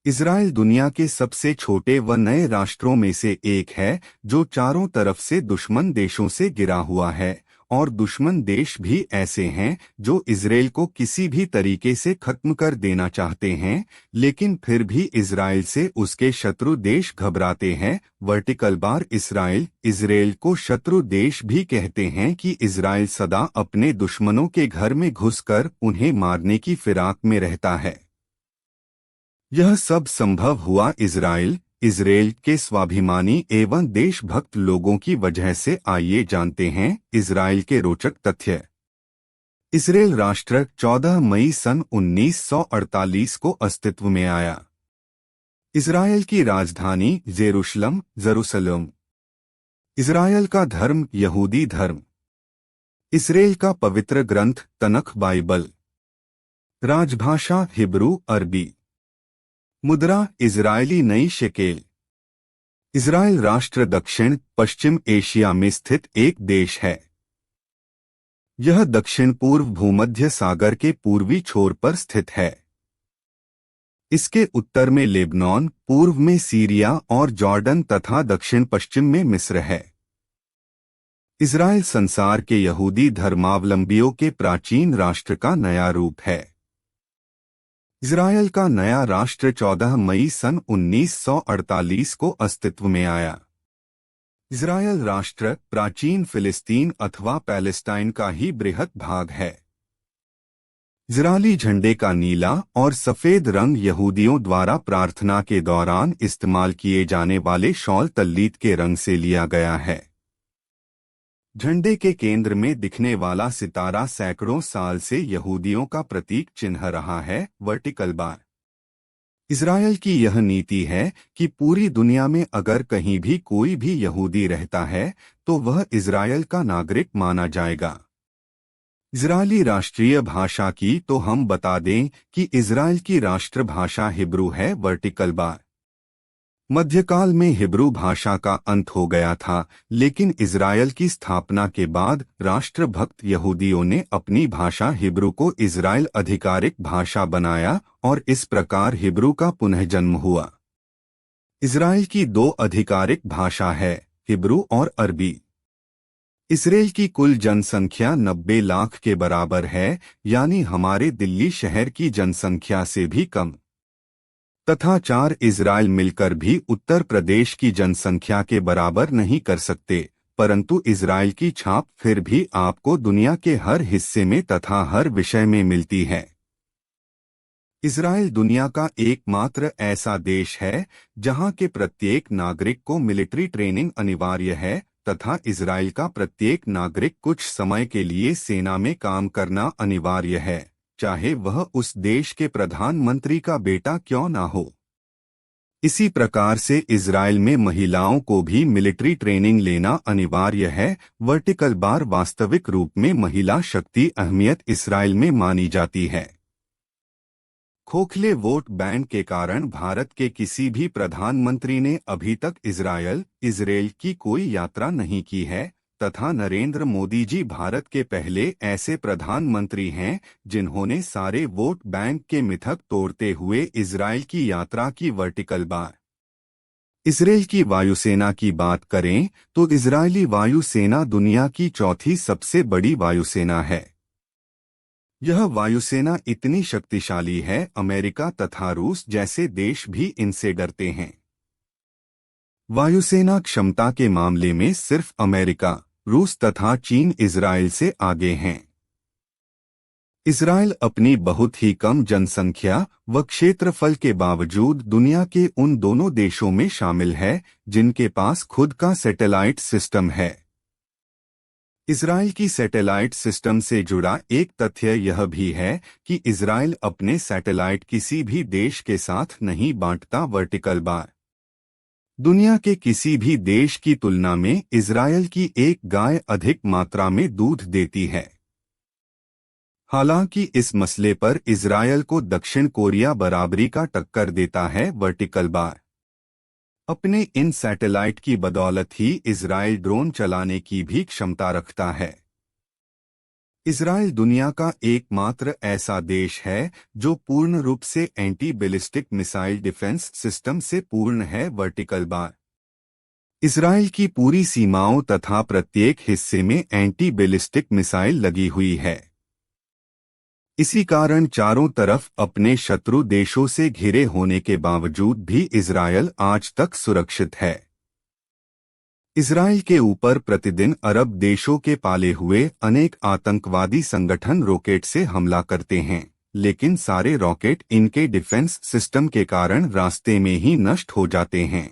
Israel दुनिया के सबसे छोटे व नए राष्ट्रों में से एक है जो चारों तरफ से दुश्मन देशों से घिरा हुआ है, और दुश्मन देश भी ऐसे हैं जो इज़राइल को किसी भी तरीके से खत्म कर देना चाहते हैं, लेकिन फिर भी इज़राइल से उसके शत्रु देश घबराते हैं। वर्टिकल बार इज़राइल इज़राइल को शत्रु देश भी कहते हैं कि इज़राइल सदा अपने दुश्मनों के घर में घुसकर उन्हें मारने की फिराक में रहता है। यह सब संभव हुआ इज़राइल के स्वाभिमानी एवं देशभक्त लोगों की वजह से। आइए जानते हैं इज़राइल के रोचक तथ्य। इज़राइल राष्ट्र 14 मई सन 1948 को अस्तित्व में आया। इज़राइल की राजधानी जेरूशलम। इज़राइल का धर्म यहूदी धर्म। इज़राइल का पवित्र ग्रंथ तनख बाइबल। राजभाषा हिब्रू अरबी। मुद्रा इज़राइली नई शेकेल। इज़राइल राष्ट्र दक्षिण पश्चिम एशिया में स्थित एक देश है। यह दक्षिण पूर्व भूमध्य सागर के पूर्वी छोर पर स्थित है। इसके उत्तर में लेबनान, पूर्व में सीरिया और जॉर्डन तथा दक्षिण पश्चिम में मिस्र है। इज़राइल संसार के यहूदी धर्मावलंबियों के प्राचीन राष्ट्र का नया रूप है। इज़राइल का नया राष्ट्र 14 मई सन 1948 को अस्तित्व में आया। इज़राइल राष्ट्र प्राचीन फिलिस्तीन अथवा पैलेस्टाइन का ही बृहत भाग है। इज़रायली झंडे का नीला और सफ़ेद रंग यहूदियों द्वारा प्रार्थना के दौरान इस्तेमाल किए जाने वाले शॉल तल्लीत के रंग से लिया गया है। झंडे के केंद्र में दिखने वाला सितारा सैकड़ों साल से यहूदियों का प्रतीक चिन्ह रहा है। वर्टिकल बार इज़राइल की यह नीति है कि पूरी दुनिया में अगर कहीं भी कोई भी यहूदी रहता है तो वह इज़राइल का नागरिक माना जाएगा। इज़रायली राष्ट्रीय भाषा की तो हम बता दें कि इज़राइल की राष्ट्रभाषा हिब्रू है। वर्टिकल बार मध्यकाल में हिब्रू भाषा का अंत हो गया था, लेकिन इज़राइल की स्थापना के बाद राष्ट्रभक्त यहूदियों ने अपनी भाषा हिब्रू को इज़राइल आधिकारिक भाषा बनाया और इस प्रकार हिब्रू का पुनर्जन्म हुआ। इज़राइल की दो आधिकारिक भाषा है, हिब्रू और अरबी। इज़राइल की कुल जनसंख्या 90 लाख के बराबर है, यानी हमारे दिल्ली शहर की जनसंख्या से भी कम। तथा 4 इज़राइल मिलकर भी उत्तर प्रदेश की जनसंख्या के बराबर नहीं कर सकते, परंतु इज़राइल की छाप फिर भी आपको दुनिया के हर हिस्से में तथा हर विषय में मिलती है। इज़राइल दुनिया का एकमात्र ऐसा देश है जहां के प्रत्येक नागरिक को मिलिट्री ट्रेनिंग अनिवार्य है तथा इज़राइल का प्रत्येक नागरिक कुछ समय के लिए सेना में काम करना अनिवार्य है, चाहे वह उस देश के प्रधानमंत्री का बेटा क्यों ना हो। इसी प्रकार से इज़राइल में महिलाओं को भी मिलिट्री ट्रेनिंग लेना अनिवार्य है। वर्टिकल बार वास्तविक रूप में महिला शक्ति अहमियत इज़राइल में मानी जाती है। खोखले वोट बैंक के कारण भारत के किसी भी प्रधानमंत्री ने अभी तक इज़राइल की कोई यात्रा नहीं की है तथा नरेंद्र मोदी जी भारत के पहले ऐसे प्रधानमंत्री हैं जिन्होंने सारे वोट बैंक के मिथक तोड़ते हुए इज़राइल की यात्रा की। वर्टिकल बार इज़राइल की वायुसेना की बात करें तो इज़राइली वायुसेना दुनिया की चौथी सबसे बड़ी वायुसेना है। यह वायुसेना इतनी शक्तिशाली है, अमेरिका तथा रूस जैसे देश भी इनसे डरते हैं। वायुसेना क्षमता के मामले में सिर्फ अमेरिका, रूस तथा चीन इज़राइल से आगे हैं। इज़राइल अपनी बहुत ही कम जनसंख्या व क्षेत्रफल के बावजूद दुनिया के उन दोनों देशों में शामिल है जिनके पास खुद का सैटेलाइट सिस्टम है। इज़राइल की सैटेलाइट सिस्टम से जुड़ा एक तथ्य यह भी है कि इज़राइल अपने सैटेलाइट किसी भी देश के साथ नहीं बांटता। वर्टिकल बार दुनिया के किसी भी देश की तुलना में इज़राइल की एक गाय अधिक मात्रा में दूध देती है। हालांकि इस मसले पर इज़राइल को दक्षिण कोरिया बराबरी का टक्कर देता है। वर्टिकल बार अपने इन सैटेलाइट की बदौलत ही इज़राइल ड्रोन चलाने की भी क्षमता रखता है। इसराइल दुनिया का एकमात्र ऐसा देश है जो पूर्ण रूप से anti ballistic missile defence system से पूर्ण है। वर्टिकल बार इसराइल की पूरी सीमाओं तथा प्रत्येक हिस्से में एंटी बैलिस्टिक मिसाइल लगी हुई है। इसी कारण चारों तरफ अपने शत्रु देशों से घिरे होने के बावजूद भी इसराइल आज तक सुरक्षित है। इसराइल के ऊपर प्रतिदिन अरब देशों के पाले हुए अनेक आतंकवादी संगठन रॉकेट से हमला करते हैं, लेकिन सारे रॉकेट इनके डिफेंस सिस्टम के कारण रास्ते में ही नष्ट हो जाते हैं।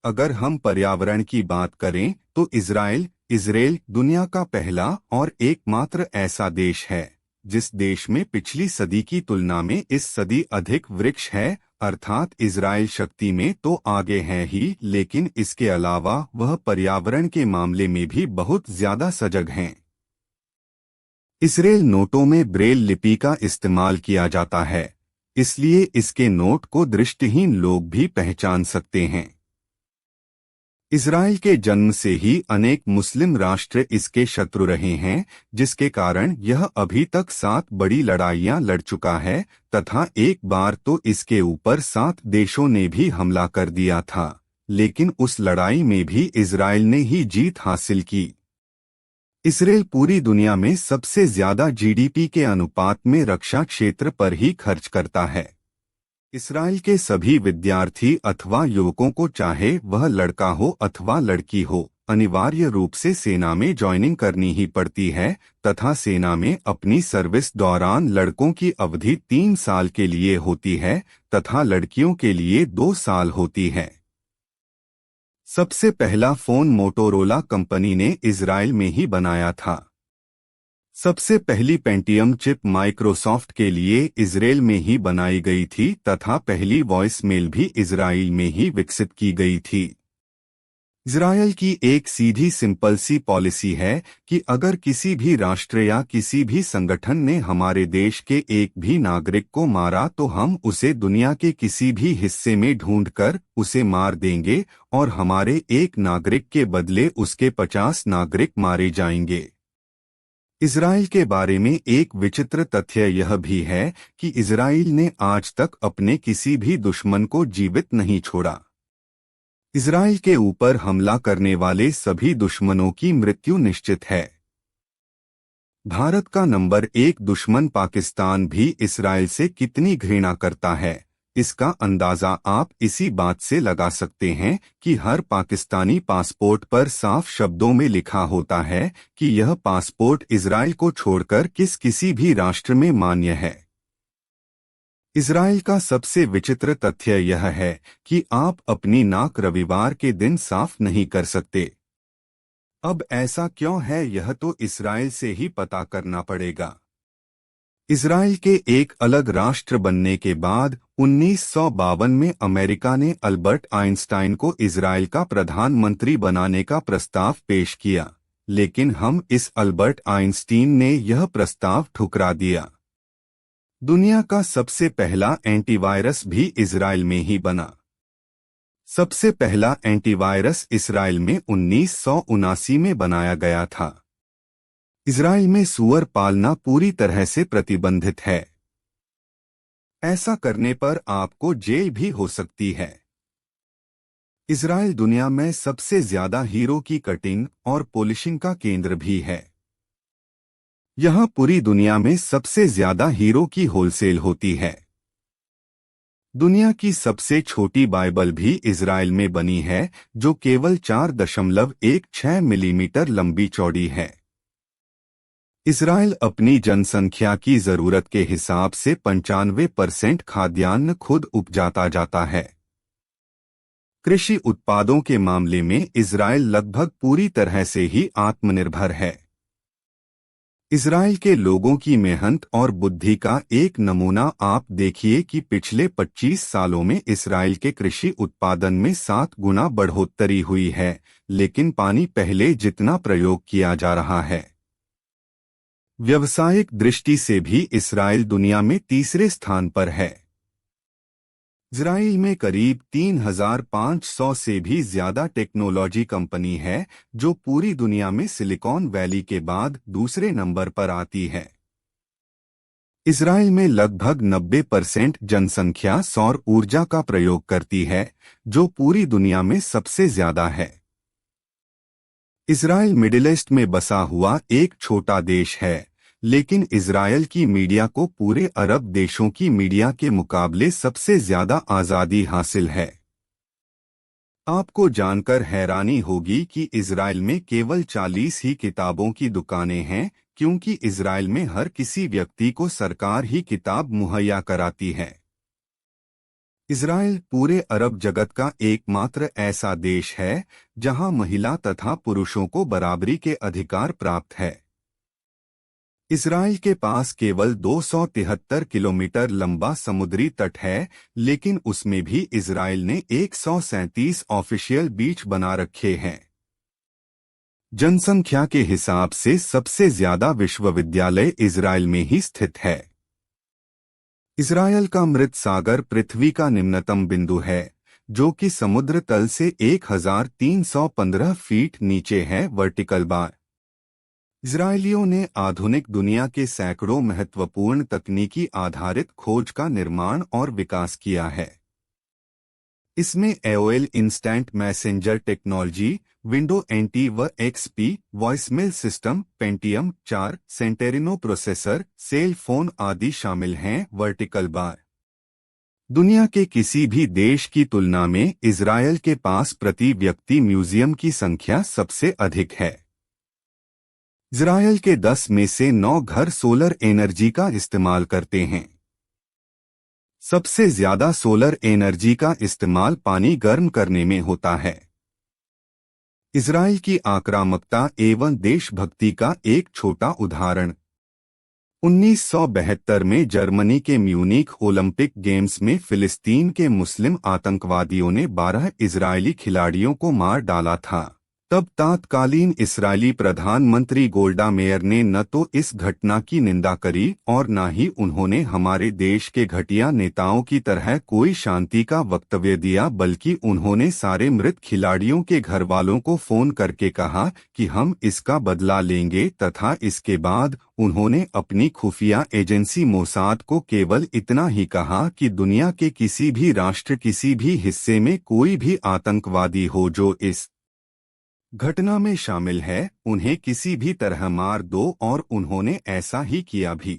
अगर हम पर्यावरण की बात करें तो इजराइल दुनिया का पहला और एकमात्र ऐसा देश है जिस देश में पिछली सदी की तुलना में इस सदी अधिक वृक्ष है। अर्थात इजराइल शक्ति में तो आगे है ही, लेकिन इसके अलावा वह पर्यावरण के मामले में भी बहुत ज्यादा सजग हैं। इजराइल नोटों में ब्रेल लिपि का इस्तेमाल किया जाता है, इसलिए इसके नोट को दृष्टिहीन लोग भी पहचान सकते हैं। इजराइल के जन्म से ही अनेक मुस्लिम राष्ट्र इसके शत्रु रहे हैं, जिसके कारण यह अभी तक 7 बड़ी लड़ाइयां लड़ चुका है तथा एक बार तो इसके ऊपर 7 देशों ने भी हमला कर दिया था, लेकिन उस लड़ाई में भी इजराइल ने ही जीत हासिल की। इजराइल पूरी दुनिया में सबसे ज्यादा जीडीपी के अनुपात में रक्षा क्षेत्र पर ही खर्च करता है। इजराइल के सभी विद्यार्थी अथवा युवकों को, चाहे वह लड़का हो अथवा लड़की हो, अनिवार्य रूप से सेना में ज्वाइनिंग करनी ही पड़ती है तथा सेना में अपनी सर्विस दौरान लड़कों की अवधि 3 साल के लिए होती है तथा लड़कियों के लिए 2 साल होती है। सबसे पहला फोन मोटोरोला कंपनी ने इजराइल में ही बनाया था। सबसे पहली पेंटियम चिप माइक्रोसॉफ्ट के लिए इजराइल में ही बनाई गई थी तथा पहली वॉइस मेल भी इजराइल में ही विकसित की गई थी। इजराइल की एक सीधी सिंपल सी पॉलिसी है कि अगर किसी भी राष्ट्र या किसी भी संगठन ने हमारे देश के एक भी नागरिक को मारा तो हम उसे दुनिया के किसी भी हिस्से में ढूंढकर उसे मार देंगे और हमारे एक नागरिक के बदले उसके 50 नागरिक मारे जाएंगे। इजराइल के बारे में एक विचित्र तथ्य यह भी है कि इजराइल ने आज तक अपने किसी भी दुश्मन को जीवित नहीं छोड़ा। इजराइल के ऊपर हमला करने वाले सभी दुश्मनों की मृत्यु निश्चित है। भारत का नंबर 1 दुश्मन पाकिस्तान भी इजराइल से कितनी घृणा करता है, इसका अंदाजा आप इसी बात से लगा सकते हैं कि हर पाकिस्तानी पासपोर्ट पर साफ शब्दों में लिखा होता है कि यह पासपोर्ट इजराइल को छोड़कर किसी भी राष्ट्र में मान्य है। इजराइल का सबसे विचित्र तथ्य यह है कि आप अपनी नाक रविवार के दिन साफ नहीं कर सकते। अब ऐसा क्यों है, यह तो इजराइल से ही पता करना पड़ेगा। इजराइल के एक अलग राष्ट्र बनने के बाद 1952 में अमेरिका ने अल्बर्ट आइंस्टाइन को इजराइल का प्रधानमंत्री बनाने का प्रस्ताव पेश किया, लेकिन हम इस अल्बर्ट आइंस्टीन ने यह प्रस्ताव ठुकरा दिया। दुनिया का सबसे पहला एंटीवायरस भी इजराइल में ही बना। सबसे पहला एंटीवायरस इजराइल में 1979 में बनाया गया था। इजराइल में सूअर पालना पूरी तरह से प्रतिबंधित है। ऐसा करने पर आपको जेल भी हो सकती है। इजराइल दुनिया में सबसे ज्यादा हीरो की कटिंग और पॉलिशिंग का केंद्र भी है। यहां पूरी दुनिया में सबसे ज्यादा हीरो की होलसेल होती है। दुनिया की सबसे छोटी बाइबल भी इजराइल में बनी है, जो केवल 4.16 मिलीमीटर लंबी चौड़ी है। इजराइल अपनी जनसंख्या की जरूरत के हिसाब से 95% खाद्यान्न खुद उपजाता जाता है। कृषि उत्पादों के मामले में इजराइल लगभग पूरी तरह से ही आत्मनिर्भर है। इजराइल के लोगों की मेहनत और बुद्धि का एक नमूना आप देखिए कि पिछले 25 सालों में इजराइल के कृषि उत्पादन में 7 गुना बढ़ोतरी हुई है, लेकिन पानी पहले जितना प्रयोग किया जा रहा है। व्यावसायिक दृष्टि से भी इजराइल दुनिया में तीसरे स्थान पर है। इजराइल में करीब 3,500 से भी ज्यादा टेक्नोलॉजी कंपनी है, जो पूरी दुनिया में सिलिकॉन वैली के बाद दूसरे नंबर पर आती है। इजराइल में लगभग 90% जनसंख्या सौर ऊर्जा का प्रयोग करती है, जो पूरी दुनिया में सबसे ज्यादा है। इजराइल मिडिल ईस्ट में बसा हुआ एक छोटा देश है, लेकिन इजराइल की मीडिया को पूरे अरब देशों की मीडिया के मुकाबले सबसे ज्यादा आज़ादी हासिल है। आपको जानकर हैरानी होगी कि इजराइल में केवल 40 ही किताबों की दुकानें हैं, क्योंकि इजराइल में हर किसी व्यक्ति को सरकार ही किताब मुहैया कराती है। इजराइल पूरे अरब जगत का एकमात्र ऐसा देश है जहां महिला तथा पुरुषों को बराबरी के अधिकार प्राप्त है। इजराइल के पास केवल 273 किलोमीटर लंबा समुद्री तट है, लेकिन उसमें भी इजराइल ने 137 ऑफिशियल बीच बना रखे हैं। जनसंख्या के हिसाब से सबसे ज्यादा विश्वविद्यालय इजराइल में ही स्थित है। इजराइल का मृत सागर पृथ्वी का निम्नतम बिंदु है, जो कि समुद्र तल से 1315 फीट नीचे है वर्टिकल बार। इजरायलियों ने आधुनिक दुनिया के सैकड़ों महत्वपूर्ण तकनीकी आधारित खोज का निर्माण और विकास किया है। इसमें AOL instant messenger technology, window NT व XP, voicemail system, Pentium 4, Centrino processor, cell phone आदि शामिल हैं। Vertical bar. दुनिया के किसी भी देश की तुलना में इजरायल के पास प्रति व्यक्ति म्यूजियम की संख्या सबसे अधिक है। इजरायल के 10 में से 9 घर सोलर एनर्जी का इस्तेमाल करते हैं। सबसे ज्यादा सोलर एनर्जी का इस्तेमाल पानी गर्म करने में होता है। इजराइल की आक्रामकता एवं देशभक्ति का एक छोटा उदाहरण। 1972 में जर्मनी के म्यूनिख ओलंपिक गेम्स में फिलिस्तीन के मुस्लिम आतंकवादियों ने 12 इजरायली खिलाड़ियों को मार डाला था। तब तत्कालीन इस्राएली प्रधानमंत्री गोल्डा मेयर ने न तो इस घटना की निंदा करी और न ही उन्होंने हमारे देश के घटिया नेताओं की तरह कोई शांति का वक्तव्य दिया, बल्कि उन्होंने सारे मृत खिलाड़ियों के घरवालों को फोन करके कहा कि हम इसका बदला लेंगे, तथा इसके बाद उन्होंने अपनी खुफिया एजेंसी मोसाद को केवल इतना ही कहा कि दुनिया के किसी भी राष्ट्र किसी भी हिस्से में कोई भी आतंकवादी हो जो इस घटना में शामिल है, उन्हें किसी भी तरह मार दो, और उन्होंने ऐसा ही किया भी।